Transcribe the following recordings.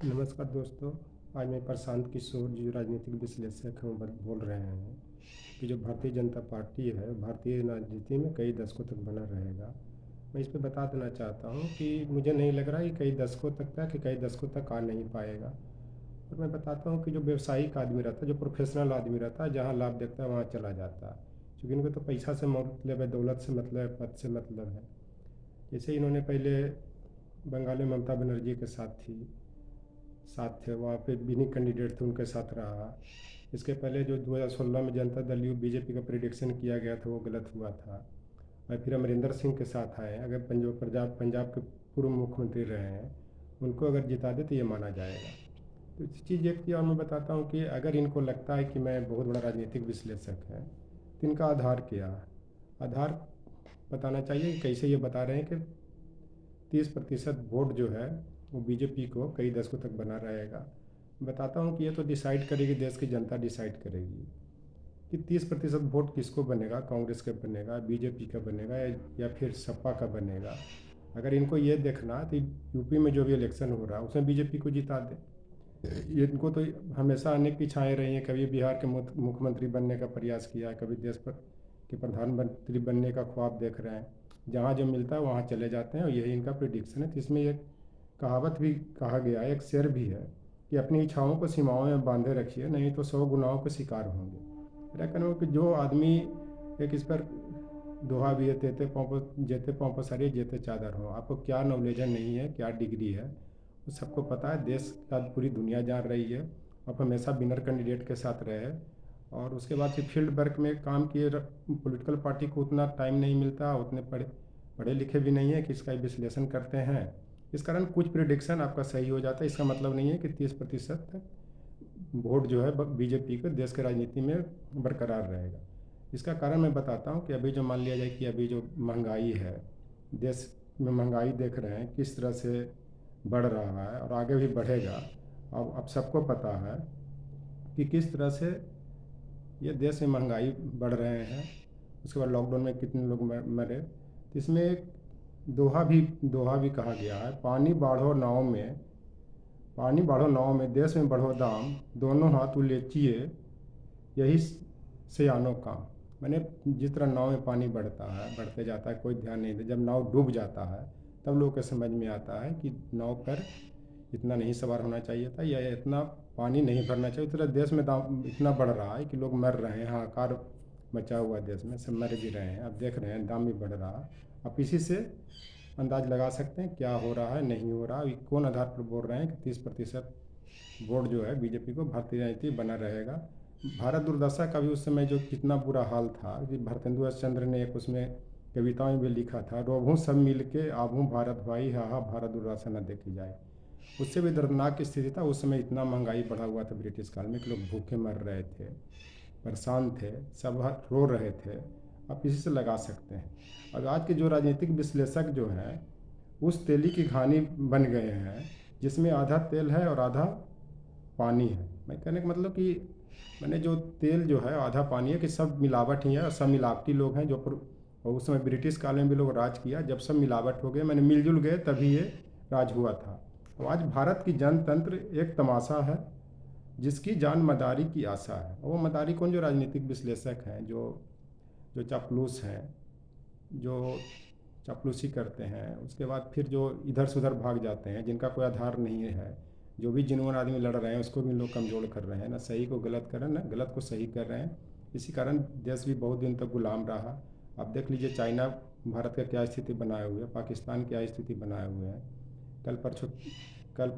नमस्कार दोस्तों। आज मैं प्रशांत किशोर जो राजनीतिक विश्लेषक हैं बोल रहे हैं कि जो भारतीय जनता पार्टी है भारतीय राजनीति में कई दशकों तक बना रहेगा। मैं इस पे बता देना चाहता हूँ कि मुझे नहीं लग रहा कि कई दशकों तक था कि कई दशकों तक आ नहीं पाएगा। और मैं बताता हूँ कि जो व्यावसायिक आदमी रहता है, जो प्रोफेशनल आदमी रहता है, जहाँ लाभ देखता है वहाँ चला जाता है, क्योंकि इनको तो पैसा से मतलब है, दौलत से मतलब है, पद से मतलब है। जैसे इन्होंने पहले बंगाल में ममता बनर्जी के साथ थे, वहाँ पे विनिंग कैंडिडेट थे, उनके साथ रहा। इसके पहले जो 2016 में जनता दल यू बीजेपी का प्रिडिक्शन किया गया था वो गलत हुआ था। और फिर अमरिंदर सिंह के साथ आए। अगर पंजाब के पूर्व मुख्यमंत्री रहे हैं, उनको अगर जिता दे तो ये माना जाएगा। तो इस चीज़ एक चीज़ और मैं बताता हूँ कि अगर इनको लगता है कि मैं बहुत बड़ा राजनीतिक विश्लेषक है, तो इनका आधार क्या है? आधार बताना चाहिए कि कैसे ये बता रहे हैं कि 30% वोट जो है वो बीजेपी को कई दशकों तक बना रहेगा। बताता हूँ कि ये तो डिसाइड करेगी, देश की जनता डिसाइड करेगी कि 30% वोट किसको बनेगा, कांग्रेस का बनेगा, बीजेपी का बनेगा या फिर सपा का बनेगा। अगर इनको ये देखना तो यूपी में जो भी इलेक्शन हो रहा है उसमें बीजेपी को जिता दे। इनको तो हमेशा अनेक इच्छाएँ रही हैं, कभी बिहार के मुख्यमंत्री बनने का प्रयास किया है, कभी देश पर के प्रधानमंत्री बनने का ख्वाब देख रहे हैं। जहाँ जो मिलता है वहाँ चले जाते हैं और यही इनका प्रिडिक्शन है। तो इसमें एक कहावत भी कहा गया है, एक शेर भी है कि अपनी इच्छाओं को सीमाओं में बांधे रखिए, नहीं तो 100 गुनाहों के शिकार होंगे। मेरा कहना है कि जो आदमी एक इस पर दोहा भी है, जेते पाँव पसारिए जेते चादर हो। आपको क्या नॉलेज है, नहीं है, क्या डिग्री है, वो सबको पता है। देश का पूरी दुनिया जान रही है। आप हमेशा विनर कैंडिडेट के साथ रहे और उसके बाद फिर फील्ड वर्क में काम किए। पॉलिटिकल पार्टी को उतना टाइम नहीं मिलता, उतने पढ़े पढ़े लिखे भी नहीं है कि इसका विश्लेषण करते हैं। इस कारण कुछ प्रिडिक्शन आपका सही हो जाता है। इसका मतलब नहीं है कि 30% तक वोट जो है बीजेपी को देश के राजनीति में बरकरार रहेगा। इसका कारण मैं बताता हूँ कि अभी जो मान लिया जाए कि अभी जो महंगाई है, देश में महंगाई देख रहे हैं किस तरह से बढ़ रहा है और आगे भी बढ़ेगा। अब सबको पता है कि किस तरह से ये देश में महंगाई बढ़ रहे हैं। उसके बाद लॉकडाउन में कितने लोग मरे। तो इसमें एक दोहा भी कहा गया है, पानी बढ़ो नाव में, देश में बढ़ो दाम, दोनों हाथ उलेचिए, यही सयानों काम। मैंने जिस तरह नाव में पानी बढ़ता है, बढ़ते जाता है, कोई ध्यान नहीं देता, जब नाव डूब जाता है तब लोगों को समझ में आता है कि नाव पर इतना नहीं सवार होना चाहिए था या इतना पानी नहीं भरना चाहिए। उस तरह देश में दाम इतना बढ़ रहा है कि लोग मर रहे हैं, हाहाकार मचा हुआ है देश में, सब मर भी रहे हैं। अब देख रहे हैं दाम भी बढ़ रहा है। आप इसी से अंदाज लगा सकते हैं क्या हो रहा है, नहीं हो रहा। कौन आधार पर बोल रहे हैं कि 30% वोट जो है बीजेपी को भारतीय राजनीति बना रहेगा। भारत दुर्दशा का भी उस समय जो कितना बुरा हाल था कि भरतेंदु चंद्र ने एक उसमें कविताओं में भी लिखा था, रोभूं सब मिल के आभूं भारत भाई, हा हा भारत दुर्दशा न देखी जाए। उससे भी दर्दनाक स्थिति था। उस समय इतना महंगाई बढ़ा हुआ था ब्रिटिश काल में कि लोग भूखे मर रहे थे, परेशान थे, सब रो रहे थे। आप इसी से लगा सकते हैं। और आज के जो राजनीतिक विश्लेषक जो हैं उस तेली की घानी बन गए हैं जिसमें आधा तेल है और आधा पानी है। मैं कहने का मतलब कि मैंने जो तेल जो है आधा पानी है, कि सब मिलावट ही है और सब मिलावटी लोग हैं और उस समय ब्रिटिश काल में भी लोग राज किया। जब सब मिलावट हो गए, मैंने मिलजुल गए, तभी ये राज हुआ था। तो आज भारत की जनतंत्र एक तमाशा है जिसकी जान मदारी की आशा है। और वो मदारी कौन? जो राजनीतिक विश्लेषक हैं, जो जो चापलूस हैं, जो चापलूसी करते हैं, उसके बाद फिर जो इधर से उधर भाग जाते हैं, जिनका कोई आधार नहीं है। जो भी जिनवन आदमी लड़ रहे हैं उसको भी लोग कमज़ोर कर रहे हैं, ना सही को गलत कर रहे हैं, ना गलत को सही कर रहे हैं। इसी कारण देश भी बहुत दिन तक गुलाम रहा। आप देख लीजिए चाइना भारत का क्या स्थिति बनाए हुए है, पाकिस्तान क्या स्थिति बनाए हुए हैं। कल परसों कल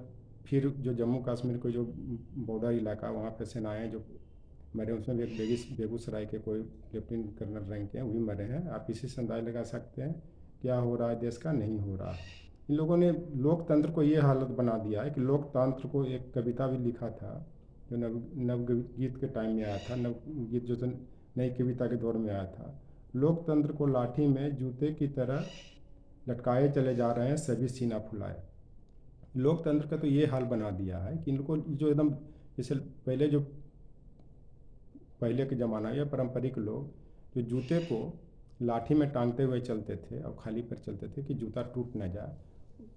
फिर जो जम्मू कश्मीर को जो बॉर्डर इलाका, वहाँ पे सेनाएँ जो मरे, उसमें भी एक बेगूसराय के कोई लेफ्टिनेंट कर्नल रैंक के हैं, वो भी मरे हैं। आप इसी से अंदाज़ लगा सकते हैं क्या हो रहा है देश का, नहीं हो रहा। इन लोगों ने लोकतंत्र को ये हालत बना दिया है कि लोकतंत्र को, एक कविता भी लिखा था जो नवगीत के टाइम में आया था, नवगीत जो नई कविता के दौर में आया था, लोकतंत्र को लाठी में जूते की तरह लटकाए चले जा रहे हैं सभी सीना फुलाए। लोकतंत्र का तो ये हाल बना दिया है कि इनको जो एकदम, जैसे पहले के ज़माना या पारंपरिक लोग जो जूते को लाठी में टांगते हुए चलते थे और खाली पैर चलते थे कि जूता टूट न जाए,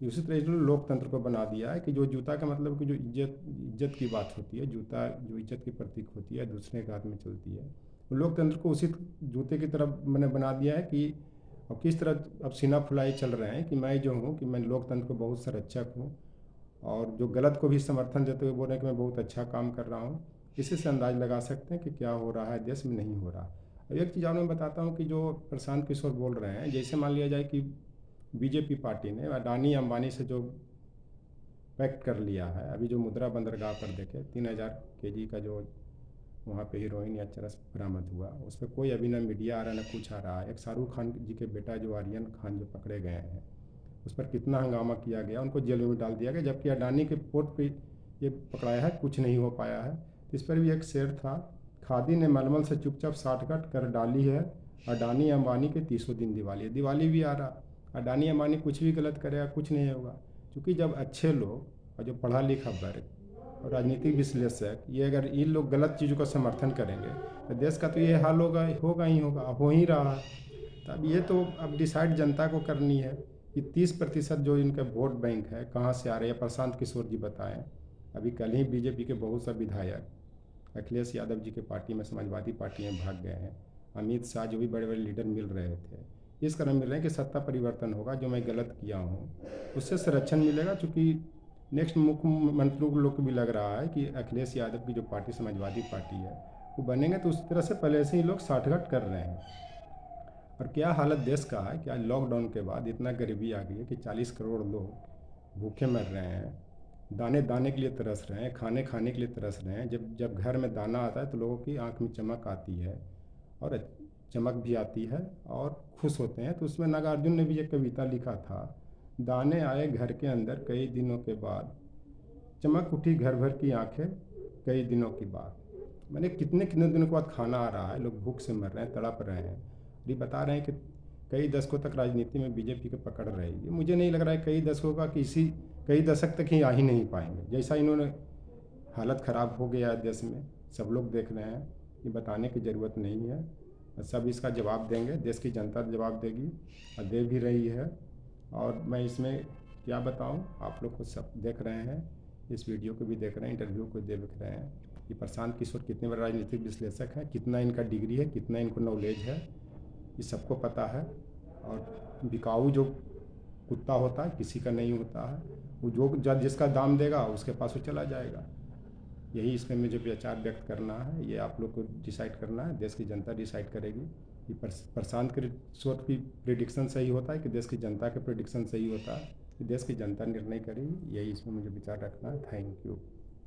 उसी तरह इन्होंने लोकतंत्र को बना दिया है कि जो जूता का मतलब कि जो इज्जत इज्जत की बात होती है, जूता जो इज्जत की प्रतीक होती है दूसरे के हाथ में चलती है, तो लोकतंत्र को उसी जूते की तरफ मैंने बना दिया है कि अब किस तरह अब सीना फुलाई चल रहे हैं कि मैं जो हूँ कि मैं लोकतंत्र को बहुत संरक्षक हूँ, और जो गलत को भी समर्थन देते हुए बोल रहे हैं कि मैं बहुत अच्छा काम कर रहा हूँ। इसी से अंदाज लगा सकते हैं कि क्या हो रहा है देश में, नहीं हो रहा। अब एक चीज़ और मैं बताता हूँ कि जो प्रशांत किशोर बोल रहे हैं, जैसे मान लिया जाए कि बीजेपी पार्टी ने अडानी अंबानी से जो पैक्ट कर लिया है, अभी जो मुद्रा बंदरगाह पर देखे 3,000 केजी का जो वहाँ पे हीरोइन या चरस बरामद हुआ, उस पर कोई अभी ना मीडिया आ रहा है ना कुछ आ रहा है। एक शाहरुख खान जी के बेटा जो आर्यन खान जो पकड़े गए हैं, उस पर कितना हंगामा किया गया, उनको जेल में डाल दिया गया, जबकि अडानी के पोर्ट पे ये पकड़ाया है, कुछ नहीं हो पाया है। तो इस पर भी एक शेर था, खादी ने मलमल से चुपचाप साठगांठ कर डाली है, अडानी अंबानी के 30 दिन दिवाली। दिवाली भी आ रहा, अडानी अंबानी कुछ भी गलत करेगा कुछ नहीं होगा, क्योंकि जब अच्छे लोग और जो पढ़ा लिखा वर्ग और राजनीतिक विश्लेषक ये अगर इन लोग गलत चीज़ों का समर्थन करेंगे तो देश का तो ये हाल होगा, होगा ही होगा, हो ही रहा है। तो अब ये तो अब डिसाइड जनता को करनी है कि 30% जो इनका वोट बैंक है कहाँ से आ रहे हैं। प्रशांत किशोर जी बताएं, अभी कल ही बीजेपी के बहुत सा विधायक अखिलेश यादव जी के पार्टी में, समाजवादी पार्टी में भाग गए हैं। अमित शाह जो भी बड़े बड़े लीडर मिल रहे थे, इस कारण मिल रहे हैं कि सत्ता परिवर्तन होगा, जो मैं गलत किया हूँ उससे संरक्षण मिलेगा। चूँकि नेक्स्ट मुख्यमंत्री लोग को भी लग रहा है कि अखिलेश यादव की जो पार्टी समाजवादी पार्टी है वो बनेंगे, तो उस तरह से पहले से ही लोग साठगांठ कर रहे हैं। और क्या हालत देश का है कि आज लॉकडाउन के बाद इतना गरीबी आ गई है कि 40 करोड़ लोग भूखे मर रहे हैं, दाने दाने के लिए तरस रहे हैं, खाने खाने के लिए तरस रहे हैं। जब जब घर में दाना आता है तो लोगों की आंख में चमक आती है, और चमक भी आती है और खुश होते हैं। तो उसमें नागार्जुन ने भी एक कविता लिखा था, दाने आए घर के अंदर कई दिनों के बाद, चमक उठी घर भर की आंखें कई दिनों की बात। मैंने कितने कितने दिनों के बाद खाना आ रहा है, लोग भूख से मर रहे हैं, तड़प रहे हैं। ये बता रहे हैं कि कई दशकों तक राजनीति में बीजेपी को पकड़ रहेगी। मुझे नहीं लग रहा है कई दशकों का, किसी कई दशक तक ही आ ही नहीं पाएंगे। जैसा इन्होंने हालत ख़राब हो गया है देश में, सब लोग देख रहे हैं, ये बताने की ज़रूरत नहीं है। सब इसका जवाब देंगे, देश की जनता जवाब देगी और दे भी रही है। और मैं इसमें क्या बताऊं, आप लोग को सब देख रहे हैं, इस वीडियो को भी देख रहे हैं, इंटरव्यू को देख रहे हैं कि प्रशांत किशोर कितने बड़े राजनीतिक विश्लेषक हैं, कितना इनका डिग्री है, कितना इनको नॉलेज है, ये सबको पता है। और बिकाऊ जो कुत्ता होता है किसी का नहीं होता है, वो जो जिसका दाम देगा उसके पास वो चला जाएगा। यही इसमें मुझे विचार व्यक्त करना है, ये आप लोग को डिसाइड करना है, देश की जनता डिसाइड करेगी कि प्रशांत किशोर की प्रिडिक्शन सही होता है कि देश की जनता का प्रिडिक्शन सही होता है, कि देश की जनता निर्णय करेगी। यही इसमें मुझे विचार रखना है। Thank you.